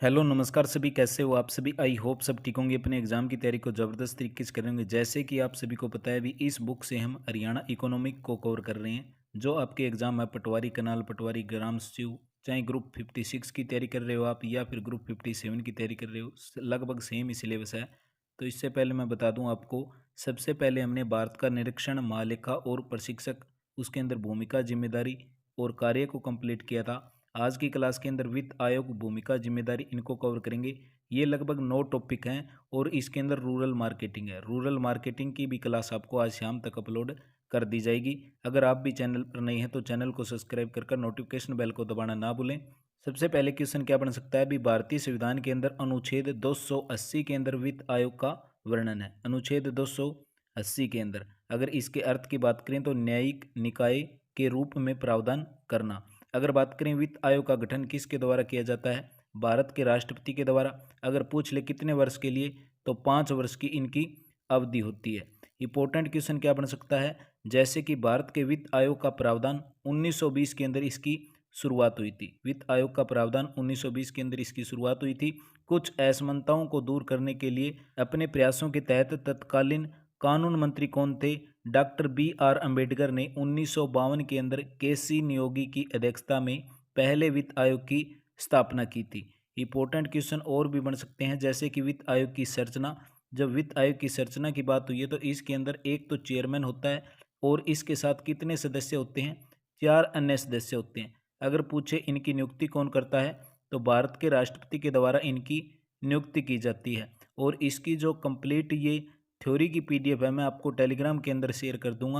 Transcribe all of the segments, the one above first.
Hello नमस्कार सभी, कैसे हो आप सभी। आई होप सब ठीक होंगे। अपने एग्जाम की तैयारी को ज़बरदस्त तरीके से करेंगे। जैसे कि आप सभी को पता है अभी इस बुक से हम हरियाणा इकोनॉमिक को कवर कर रहे हैं। जो आपके एग्जाम है पटवारी कनाल, पटवारी ग्राम सचिव, चाहे ग्रुप 56 की तैयारी कर रहे हो आप या फिर ग्रुप 57 की तैयारी कर रहे हो, लगभग सेम ही सिलेबस है। तो इससे पहले मैं बता दूं आपको, सबसे पहले हमने भारत का निरीक्षण, महालेखा और प्रशिक्षक, उसके अंदर भूमिका, जिम्मेदारी और कार्य को कंप्लीट किया था। आज की क्लास के अंदर वित्त आयोग, भूमिका, जिम्मेदारी, इनको कवर करेंगे। ये लगभग 9 टॉपिक हैं और इसके अंदर रूरल मार्केटिंग है। रूरल मार्केटिंग की भी क्लास आपको आज शाम तक अपलोड कर दी जाएगी। अगर आप भी चैनल पर नए हैं तो चैनल को सब्सक्राइब कर नोटिफिकेशन बेल को दबाना ना भूलें। सबसे पहले क्वेश्चन क्या बन सकता है। अभी भारतीय संविधान के अंदर अनुच्छेद 280 के अंदर वित्त आयोग का वर्णन है। अनुच्छेद 280 के अंदर अगर इसके अर्थ की बात करें तो न्यायिक निकाय के रूप में प्रावधान करना। अगर बात करें वित्त आयोग का गठन किसके द्वारा किया जाता है, भारत के राष्ट्रपति के द्वारा। अगर पूछ ले कितने वर्ष के लिए, तो 5 वर्ष की इनकी अवधि होती है। इंपॉर्टेंट क्वेश्चन क्या बन सकता है, जैसे कि भारत के वित्त आयोग का प्रावधान 1920 के अंदर इसकी शुरुआत हुई थी। वित्त आयोग का प्रावधान 1920 के अंदर इसकी शुरुआत हुई थी। कुछ असमानताओं को दूर करने के लिए अपने प्रयासों के तहत तत्कालीन कानून मंत्री कौन थे, डॉक्टर B.R. अम्बेडकर ने 1952 के अंदर केसी नियोगी की अध्यक्षता में पहले वित्त आयोग की स्थापना की थी। इंपॉर्टेंट क्वेश्चन और भी बन सकते हैं, जैसे कि वित्त आयोग की संरचना। जब वित्त आयोग की संरचना की बात हुई है तो इसके अंदर एक तो चेयरमैन होता है और इसके साथ कितने सदस्य होते हैं, 4 अन्य सदस्य होते हैं। अगर पूछे इनकी नियुक्ति कौन करता है, तो भारत के राष्ट्रपति के द्वारा इनकी नियुक्ति की जाती है। और इसकी जो कंप्लीट ये थ्योरी की PDF है मैं आपको टेलीग्राम के अंदर शेयर कर दूंगा।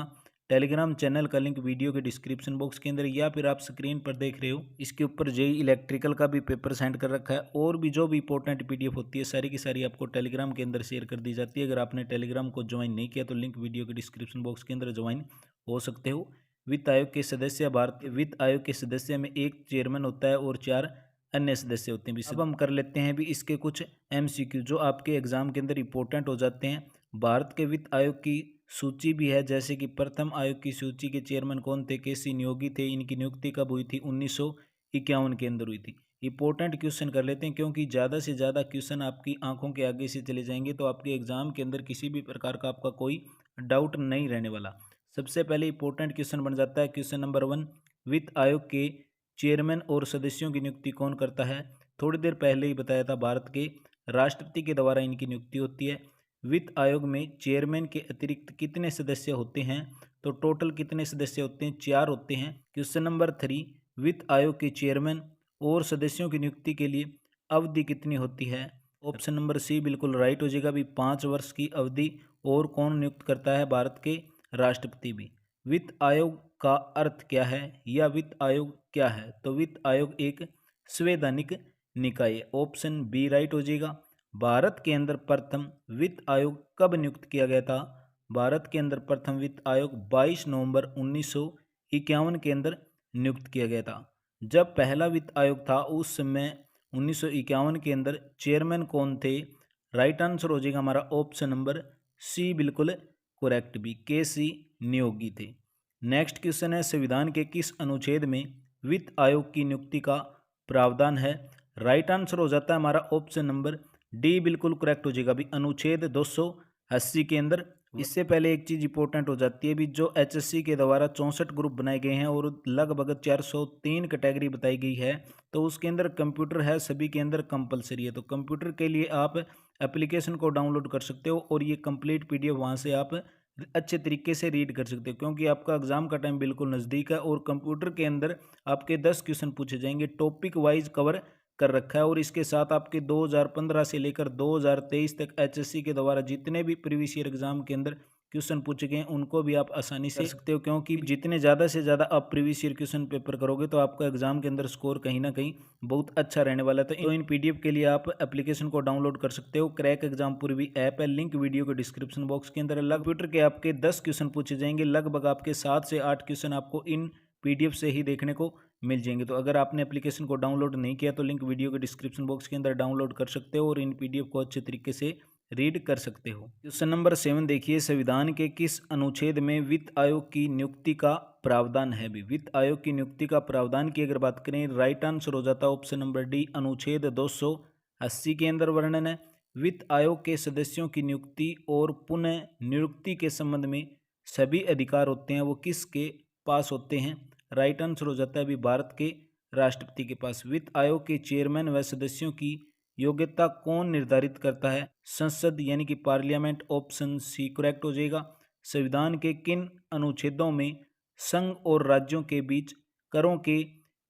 टेलीग्राम चैनल का लिंक वीडियो के डिस्क्रिप्शन बॉक्स के अंदर या फिर आप स्क्रीन पर देख रहे हो, इसके ऊपर जेई इलेक्ट्रिकल का भी पेपर सेंड कर रखा है। और भी जो भी इंपॉर्टेंट PDF होती है सारी की सारी आपको टेलीग्राम के अंदर शेयर कर दी जाती है। अगर आपने टेलीग्राम को ज्वाइन नहीं किया तो लिंक वीडियो के डिस्क्रिप्शन बॉक्स के अंदर ज्वाइन हो सकते हो। वित्त आयोग के सदस्य, भारत के वित्त आयोग के सदस्य में एक चेयरमैन होता है और 4 अन्य सदस्य होते हैं। अब हम कर लेते हैं भी इसके कुछ MCQ जो आपके एग्जाम के अंदर इंपॉर्टेंट हो जाते हैं। भारत के वित्त आयोग की सूची भी है, जैसे कि प्रथम आयोग की सूची के चेयरमैन कौन थे, केसी नियोगी थे। इनकी नियुक्ति कब हुई थी, 1951 के अंदर हुई थी। इंपॉर्टेंट क्वेश्चन कर लेते हैं, क्योंकि ज़्यादा से ज़्यादा क्वेश्चन आपकी आंखों के आगे से चले जाएंगे तो आपके एग्जाम के अंदर किसी भी प्रकार का आपका कोई डाउट नहीं रहने वाला। सबसे पहले इंपॉर्टेंट क्वेश्चन बन जाता है क्वेश्चन नंबर 1, वित्त आयोग के चेयरमैन और सदस्यों की नियुक्ति कौन करता है। थोड़ी देर पहले ही बताया था, भारत के राष्ट्रपति के द्वारा इनकी नियुक्ति होती है। वित्त आयोग में चेयरमैन के अतिरिक्त कितने सदस्य होते हैं, तो टोटल कितने सदस्य होते हैं, 4 होते हैं। क्वेश्चन नंबर 3, वित्त आयोग के चेयरमैन और सदस्यों की नियुक्ति के लिए अवधि कितनी होती है। ऑप्शन नंबर सी बिल्कुल राइट हो जाएगा भी, 5 वर्ष की अवधि। और कौन नियुक्त करता है, भारत के राष्ट्रपति भी। वित्त आयोग का अर्थ क्या है या वित्त आयोग क्या है, तो वित्त आयोग एक संवैधानिक निकाय है। ऑप्शन बी राइट हो जाएगा। भारत के अंदर प्रथम वित्त आयोग कब नियुक्त किया गया था, भारत के अंदर प्रथम वित्त आयोग 22 नवंबर 1951 के अंदर नियुक्त किया गया था। जब पहला वित्त आयोग था उस समय 1951 के अंदर चेयरमैन कौन थे, राइट आंसर हो जाएगा हमारा ऑप्शन नंबर सी बिल्कुल करेक्ट भी, केसी नियोगी थे। नेक्स्ट क्वेश्चन है, संविधान के किस अनुच्छेद में वित्त आयोग की नियुक्ति का प्रावधान है। राइट आंसर हो जाता है हमारा ऑप्शन नंबर डी बिल्कुल करेक्ट हो जाएगा भी, अनुच्छेद 280 के अंदर। इससे पहले एक चीज इंपॉर्टेंट हो जाती है भी, जो HSC के द्वारा 64 ग्रुप बनाए गए हैं और लगभग 403 कैटेगरी बताई गई है, तो उसके अंदर कंप्यूटर है सभी के अंदर कंपलसरी है। तो कंप्यूटर के लिए आप एप्लीकेशन को डाउनलोड कर सकते हो और ये कंप्लीट PDF वहाँ से आप अच्छे तरीके से रीड कर सकते हो, क्योंकि आपका एग्जाम का टाइम बिल्कुल नज़दीक है। और कंप्यूटर के अंदर आपके 10 क्वेश्चन पूछे जाएंगे, टॉपिक वाइज कवर कर रखा है। और इसके साथ आपके 2015 से लेकर 2023 तक HSC के द्वारा जितने भी प्रीवियस ईयर एग्जाम के अंदर क्वेश्चन पूछे गए हैं उनको भी आप आसानी से कर सकते हो, क्योंकि जितने ज़्यादा से ज़्यादा आप प्रीवियस ईयर क्वेश्चन पेपर करोगे तो आपका एग्जाम के अंदर स्कोर कहीं ना कहीं बहुत अच्छा रहने वाला था। तो इन PDF के लिए आप एप्लीकेशन को डाउनलोड कर सकते हो। क्रैक एग्जाम पूर्वी ऐप है, लिंक वीडियो के डिस्क्रिप्शन बॉक्स के अंदर। कंप्यूटर के आपके 10 क्वेश्चन पूछे जाएंगे, लगभग आपके 7 से 8 क्वेश्चन आपको इन PDF से ही देखने को मिल जाएंगे। तो अगर आपने एप्लीकेशन को डाउनलोड नहीं किया तो लिंक वीडियो के डिस्क्रिप्शन बॉक्स के अंदर डाउनलोड कर सकते हो और इन PDF को अच्छे तरीके से रीड कर सकते हो। क्वेश्चन नंबर 7 देखिए, संविधान के किस अनुच्छेद में वित्त आयोग की नियुक्ति का प्रावधान है भी। वित्त आयोग की नियुक्ति का प्रावधान की अगर बात करें, राइट आंसर हो जाता है ऑप्शन नंबर डी, अनुच्छेद 80 के अंदर वर्णन है वित्त आयोग के सदस्यों की नियुक्ति और पुनः नियुक्ति के संबंध में सभी अधिकार होते हैं वो किसके पास होते हैं। राइट आंसर हो जाता है अभी भारत के राष्ट्रपति के पास। वित्त आयोग के चेयरमैन व सदस्यों की योग्यता कौन निर्धारित करता है। संसद यानी कि पार्लियामेंट। ऑप्शन सी करेक्ट हो जाएगा। संविधान के किन अनुच्छेदों में संघ और राज्यों के बीच करों के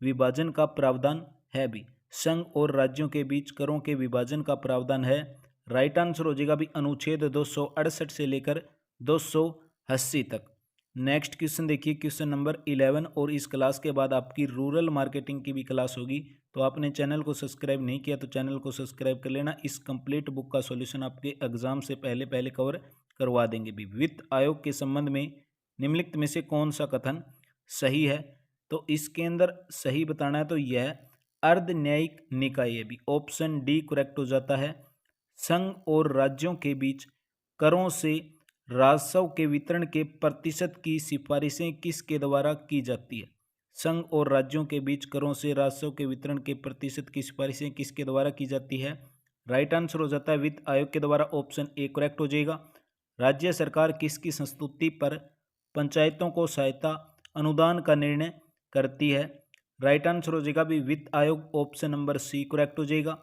विभाजन का प्रावधान है भी। संघ और राज्यों के बीच करों के विभाजन का प्रावधान है। राइट आंसर हो जाएगा भी अनुच्छेद 268 से लेकर 280 तक। नेक्स्ट क्वेश्चन देखिए क्वेश्चन नंबर 11। और इस क्लास के बाद आपकी रूरल मार्केटिंग की भी क्लास होगी, तो आपने चैनल को सब्सक्राइब नहीं किया तो चैनल को सब्सक्राइब कर लेना। इस कंप्लीट बुक का सॉल्यूशन आपके एग्जाम से पहले पहले कवर करवा देंगे भी। वित्त आयोग के संबंध में निम्नलिखित में से कौन सा कथन सही है, तो इसके अंदर सही बताना है तो यह अर्ध न्यायिक निकाय है भी। ऑप्शन डी करेक्ट हो जाता है। संघ और राज्यों के बीच करों से राजस्व के वितरण के प्रतिशत की सिफारिशें किसके द्वारा की जाती है। संघ और राज्यों के बीच करों से राजस्व के वितरण के प्रतिशत की सिफारिशें किसके द्वारा की जाती है। राइट आंसर हो जाता है वित्त आयोग के द्वारा। ऑप्शन ए करेक्ट हो जाएगा। राज्य सरकार किसकी संस्तुति पर पंचायतों को सहायता अनुदान का निर्णय करती है। राइट आंसर हो जाएगा भी वित्त आयोग। ऑप्शन नंबर सी करेक्ट हो जाएगा।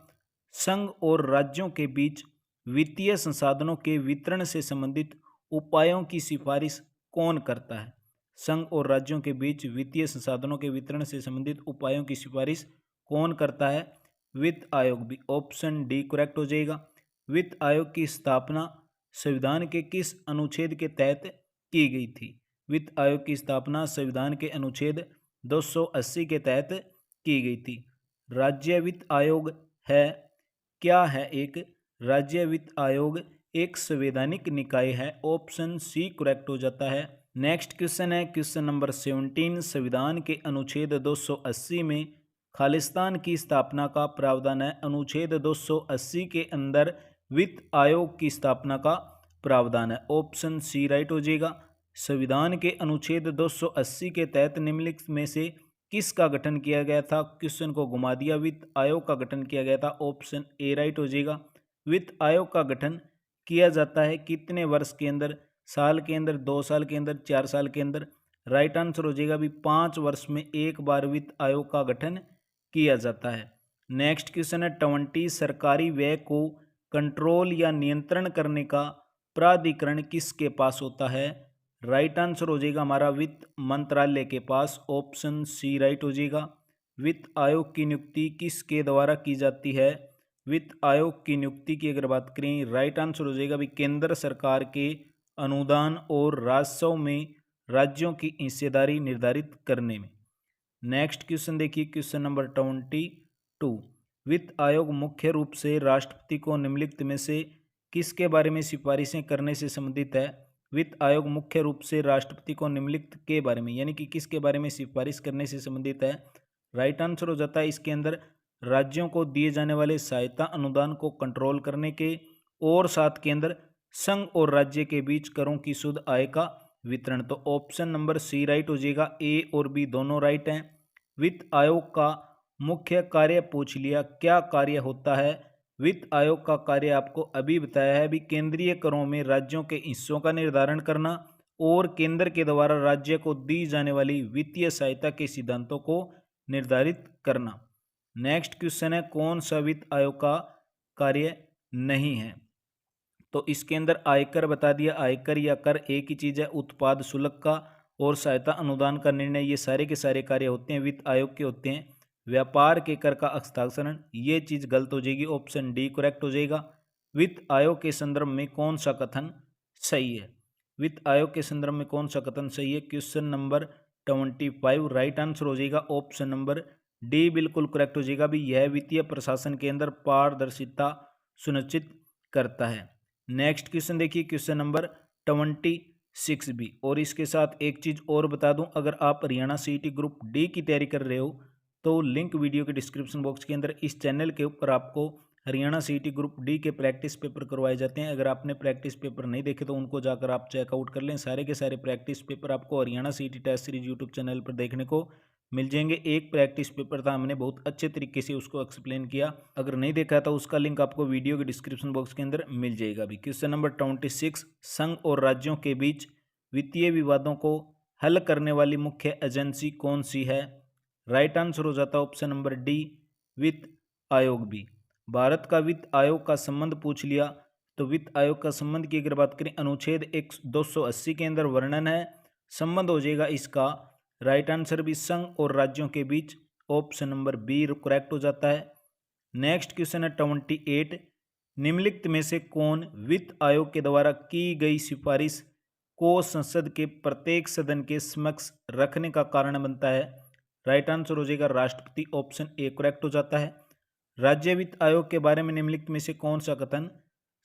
संघ और राज्यों के बीच वित्तीय संसाधनों के वितरण से संबंधित उपायों की सिफारिश कौन करता है। संघ और राज्यों के बीच वित्तीय संसाधनों के वितरण से संबंधित उपायों की सिफारिश कौन करता है। वित्त आयोग भी। ऑप्शन डी करेक्ट हो जाएगा। वित्त आयोग की स्थापना संविधान के किस अनुच्छेद के तहत की गई थी। वित्त आयोग की स्थापना संविधान के अनुच्छेद 280 के तहत की गई थी। राज्य वित्त आयोग है क्या है एक राज्य वित्त आयोग एक संवैधानिक निकाय है। ऑप्शन सी करेक्ट हो जाता है। नेक्स्ट क्वेश्चन है क्वेश्चन नंबर 17। संविधान के अनुच्छेद 280 में खालिस्तान की स्थापना का प्रावधान है। अनुच्छेद 280 के अंदर वित्त आयोग की स्थापना का प्रावधान है। ऑप्शन सी राइट हो जाएगा। संविधान के अनुच्छेद 280 के तहत निम्नलिखित में से किसका गठन किया गया था। क्वेश्चन को घुमा दिया। वित्त आयोग का गठन किया गया था। ऑप्शन ए राइट हो जाएगा। वित्त आयोग का गठन किया जाता है कितने वर्ष के अंदर। साल के अंदर, 2 साल के अंदर, 4 साल के अंदर। राइट आंसर हो जाएगा भी 5 वर्ष में एक बार वित्त आयोग का गठन किया जाता है। नेक्स्ट क्वेश्चन है 20। सरकारी व्यय को कंट्रोल या नियंत्रण करने का प्राधिकरण किसके पास होता है। राइट आंसर हो जाएगा हमारा वित्त मंत्रालय के पास। ऑप्शन सी राइट हो जाएगा। वित्त आयोग की नियुक्ति किसके द्वारा की जाती है। वित्त आयोग की नियुक्ति की अगर बात करें, राइट आंसर हो जाएगा भी केंद्र सरकार के अनुदान और राजस्व में राज्यों की हिस्सेदारी निर्धारित करने में। नेक्स्ट क्वेश्चन देखिए क्वेश्चन नंबर 22। वित्त आयोग मुख्य रूप से राष्ट्रपति को निम्नलिखित में से किसके बारे में सिफारिशें करने से संबंधित है। वित्त आयोग मुख्य रूप से राष्ट्रपति को निम्नलिखित के बारे में यानी कि किसके बारे में सिफारिश करने से संबंधित है। राइट आंसर हो जाता है इसके अंदर राज्यों को दिए जाने वाले सहायता अनुदान को कंट्रोल करने के और साथ के अंदर संघ और राज्य के बीच करों की शुद्ध आय का वितरण। तो ऑप्शन नंबर सी राइट हो जाएगा। ए और बी दोनों राइट हैं। वित्त आयोग का मुख्य कार्य पूछ लिया, क्या कार्य होता है। वित्त आयोग का कार्य आपको अभी बताया है भी केंद्रीय करों में राज्यों के हिस्सों का निर्धारण करना और केंद्र के द्वारा राज्य को दी जाने वाली वित्तीय सहायता के सिद्धांतों को निर्धारित करना। नेक्स्ट क्वेश्चन है कौन सा वित्त आयोग का कार्य नहीं है, तो इसके अंदर आयकर बता दिया। आयकर या कर एक ही चीज है। उत्पाद शुल्क का और सहायता अनुदान का निर्णय ये सारे के सारे कार्य होते हैं वित्त आयोग के होते हैं। व्यापार के कर का हस्ताक्षरण ये चीज गलत हो जाएगी। ऑप्शन डी करेक्ट हो जाएगा। वित्त आयोग के संदर्भ में कौन सा कथन सही है। वित्त आयोग के संदर्भ में कौन सा कथन सही है। क्वेश्चन नंबर 25 राइट आंसर हो जाएगा। ऑप्शन नंबर डी बिल्कुल करेक्ट हो जाएगा भी यह वित्तीय प्रशासन के अंदर पारदर्शिता सुनिश्चित करता है। नेक्स्ट क्वेश्चन देखिए क्वेश्चन नंबर 26 भी। और इसके साथ एक चीज और बता दूं, अगर आप हरियाणा सीईटी ग्रुप डी की तैयारी कर रहे हो तो लिंक वीडियो के डिस्क्रिप्शन बॉक्स के अंदर इस चैनल के ऊपर आपको हरियाणा सीईटी ग्रुप डी के प्रैक्टिस पेपर करवाए जाते हैं। अगर आपने प्रैक्टिस पेपर नहीं देखे तो उनको जाकर आप चेकआउट कर लें। सारे के सारे प्रैक्टिस पेपर आपको Haryana CET test series YouTube channel पर देखने को मिल जाएंगे। एक प्रैक्टिस पेपर था, हमने बहुत अच्छे तरीके से उसको एक्सप्लेन किया। अगर नहीं देखा तो उसका लिंक आपको वीडियो के डिस्क्रिप्शन बॉक्स के अंदर मिल जाएगा। अभी क्वेश्चन नंबर 26, संघ और राज्यों के बीच वित्तीय विवादों को हल करने वाली मुख्य एजेंसी कौन सी है? राइट आंसर हो जाता है ऑप्शन नंबर डी, वित्त आयोग भी। भारत का वित्त आयोग का संबंध पूछ लिया, तो वित्त आयोग का संबंध की अगर बात करें अनुच्छेद 280 के अंदर वर्णन है, संबंध हो जाएगा इसका राइट आंसर भी संघ और राज्यों के बीच, ऑप्शन नंबर बी करेक्ट हो जाता है। नेक्स्ट क्वेश्चन है 28, निम्नलिखित में से कौन वित्त आयोग के द्वारा की गई सिफारिश को संसद के प्रत्येक सदन के समक्ष रखने का कारण बनता है? राइट आंसर हो जाएगा राष्ट्रपति, ऑप्शन ए करेक्ट हो जाता है। राज्य वित्त आयोग के बारे में निम्नलिखित में से कौन सा कथन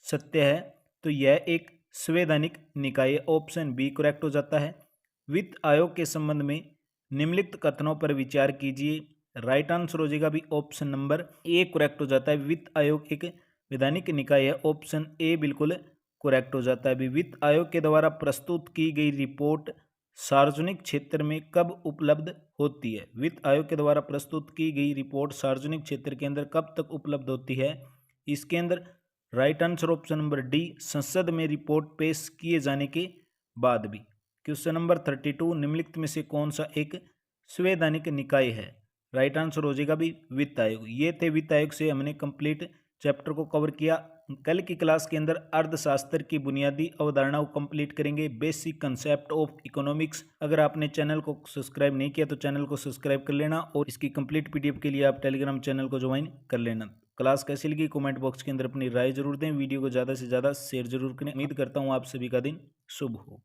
सत्य है? तो यह एक संवैधानिक निकाय है, ऑप्शन बी करेक्ट हो जाता है। वित्त आयोग के संबंध में निम्नलिखित कथनों पर विचार कीजिए, राइट आंसर हो जाएगा भी ऑप्शन नंबर ए करेक्ट हो जाता है। वित्त आयोग एक वैधानिक निकाय है, ऑप्शन ए बिल्कुल करेक्ट हो जाता है। भी वित्त आयोग के द्वारा प्रस्तुत की गई रिपोर्ट सार्वजनिक क्षेत्र में कब उपलब्ध होती है? वित्त आयोग के द्वारा प्रस्तुत की गई रिपोर्ट सार्वजनिक क्षेत्र के अंदर कब तक उपलब्ध होती है? इसके अंदर right answer option number D, संसद में रिपोर्ट पेश किए जाने के बाद भी। क्वेश्चन नंबर 32, निम्नलिखित में से कौन सा एक संवैधानिक निकाय है? राइट आंसर हो जाएगा भी वित्त आयोग। ये थे वित्त आयोग से हमने कंप्लीट चैप्टर को कवर किया। कल की क्लास के अंदर अर्थशास्त्र की बुनियादी अवधारणाओं को कंप्लीट करेंगे, बेसिक कंसेप्ट ऑफ इकोनॉमिक्स। अगर आपने चैनल को सब्सक्राइब नहीं किया तो चैनल को सब्सक्राइब कर लेना, और इसकी कंप्लीट पीडीएफ के लिए आप टेलीग्राम चैनल को ज्वाइन कर लेना। क्लास कैसी लगी कमेंट बॉक्स के अंदर अपनी राय जरूर दें, वीडियो को ज़्यादा से ज़्यादा शेयर जरूर करें। उम्मीद करता हूँ आप सभी का दिन शुभ हो।